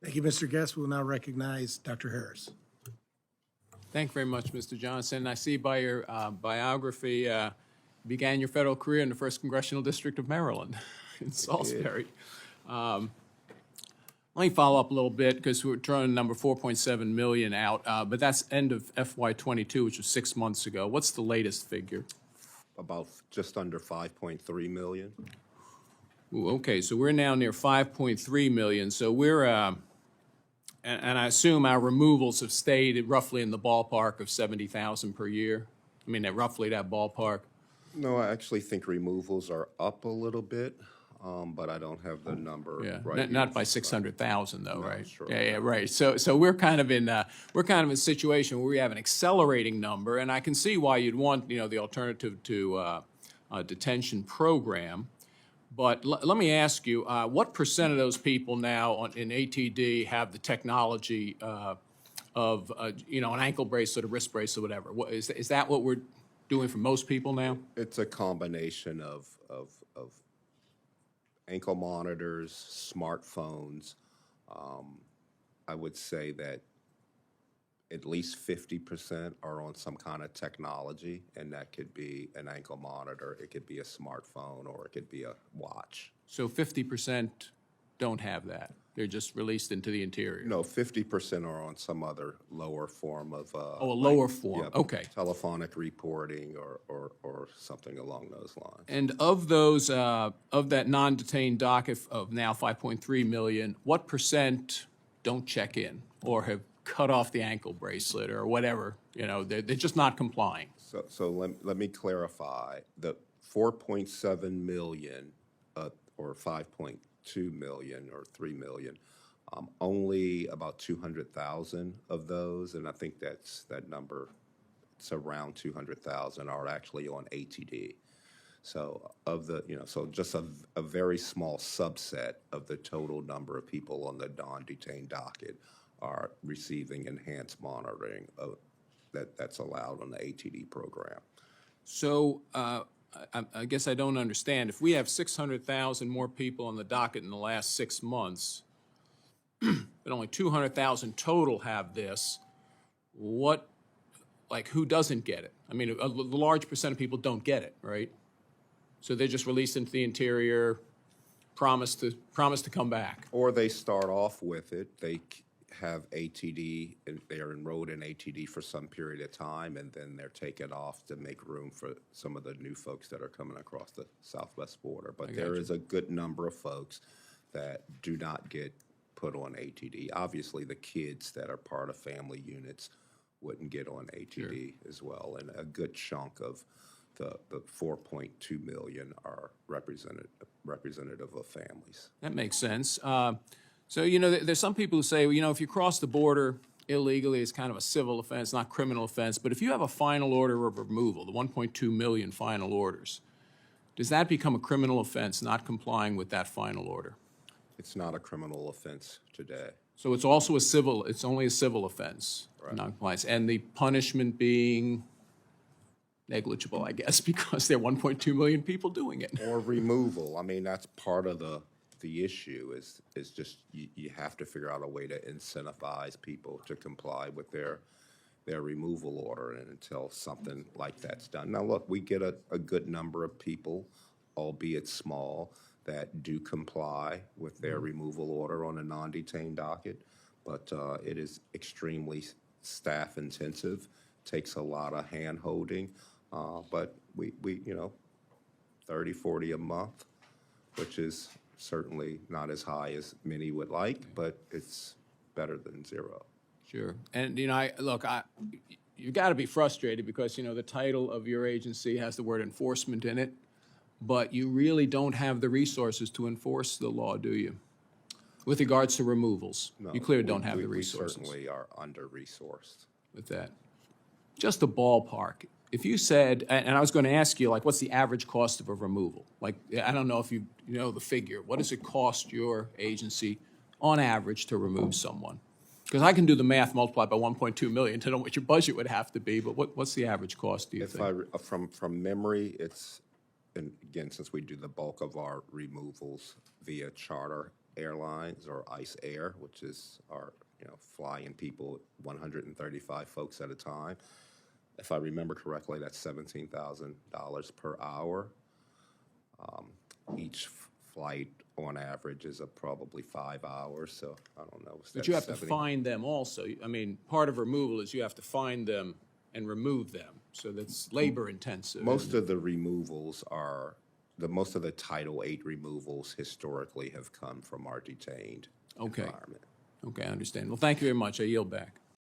Thank you, Mr. Guest. We'll now recognize Dr. Harris. Thank you very much, Mr. Johnson. I see by your biography, began your federal career in the 1st Congressional District of Maryland in Salisbury. Let me follow up a little bit because we're throwing number 4.7 million out, but that's end of FY22, which was 6 months ago. What's the latest figure? About just under 5.3 million. Ooh, okay, so we're now near 5.3 million. So we're, and I assume our removals have stayed roughly in the ballpark of 70,000 per year. I mean, roughly that ballpark. No, I actually think removals are up a little bit, but I don't have the number right. Not by 600,000 though, right? Sure. Yeah, right. So we're kind of in a situation where we have an accelerating number, and I can see why you'd want the alternative to detention program. But let me ask you, what percent of those people now in ATD have the technology of an ankle bracelet, a wrist bracelet, whatever? Is that what we're doing for most people now? It's a combination of ankle monitors, smartphones. I would say that at least 50% are on some kind of technology, and that could be an ankle monitor, it could be a smartphone, or it could be a watch. So 50% don't have that. They're just released into the interior. No, 50% are on some other lower form of A lower form. yeah, Okay. telephonic reporting or something along those lines. And of those, of that non-detained docket of now 5.3 million, what percent don't check in or have cut off the ankle bracelet or whatever? They're just not complying. So let me clarify. The 4.7 million or 5.2 million or 3 million, only about 200,000 of those, and I think that number, it's around 200,000 are actually on ATD. So of the, so just a very small subset of the total number of people on the non-detained docket are receiving enhanced monitoring that's allowed on the ATD program. So I guess I don't understand. If we have 600,000 more people on the docket in the last 6 months, but only 200,000 total have this, who doesn't get it? I mean, a large percent of people don't get it, right? So they're just released into the interior, promise to come back. Or they start off with it, they have ATD, and they're enrolled in ATD for some period of time, and then they're taken off to make room for some of the new folks that are coming across the southwest border. But there is a good number of folks that do not get put on ATD. Obviously, the kids that are part of family units wouldn't get on ATD as well, and a good chunk of the 4.2 million are representative of families. That makes sense. So, there's some people who say, well, if you cross the border illegally, it's kind of a civil offense, not criminal offense. But if you have a final order of removal, the 1.2 million final orders, does that become a criminal offense, not complying with that final order? It's not a criminal offense today. So it's also it's only a civil offense, Right. non-compliance. And the punishment being negligible, I guess, because there are 1.2 million people doing it. Or removal. I mean, that's part of the issue is just you have to figure out a way to incentivize people to comply with their removal order, and until something like that's done. Now, look, we get a good number of people, albeit small, that do comply with their removal order on a non-detained docket, but it is extremely staff intensive, takes a lot of hand-holding, but we 30, 40 a month, which is certainly not as high as many would like, but it's better than zero. Sure. And, you've got to be frustrated because, the title of your agency has the word enforcement in it, but you really don't have the resources to enforce the law, do you? With regards to removals. No, you clearly don't have the resources. We certainly are under-resourced. With that. Just a ballpark. If you said, and I was going to ask you, what's the average cost of a removal? I don't know if you know the figure. What does it cost your agency, on average, to remove someone? Because I can do the math multiplied by 1.2 million to know what your budget would have to be, but what's the average cost, do you think? From memory, it's, and again, since we do the bulk of our removals via charter Airlines or ICE Air, which is our, flying people, 135 folks at a time. If I remember correctly, that's $17,000 per hour. Each flight on average is probably 5 hours, so I don't know. But you have to find them also. I mean, part of removal is you have to find them and remove them, so that's labor intensive. Most of the removals are, most of the Title VIII removals historically have come from our detained Okay. environment. Okay, I understand. Well, thank you very much. I yield back.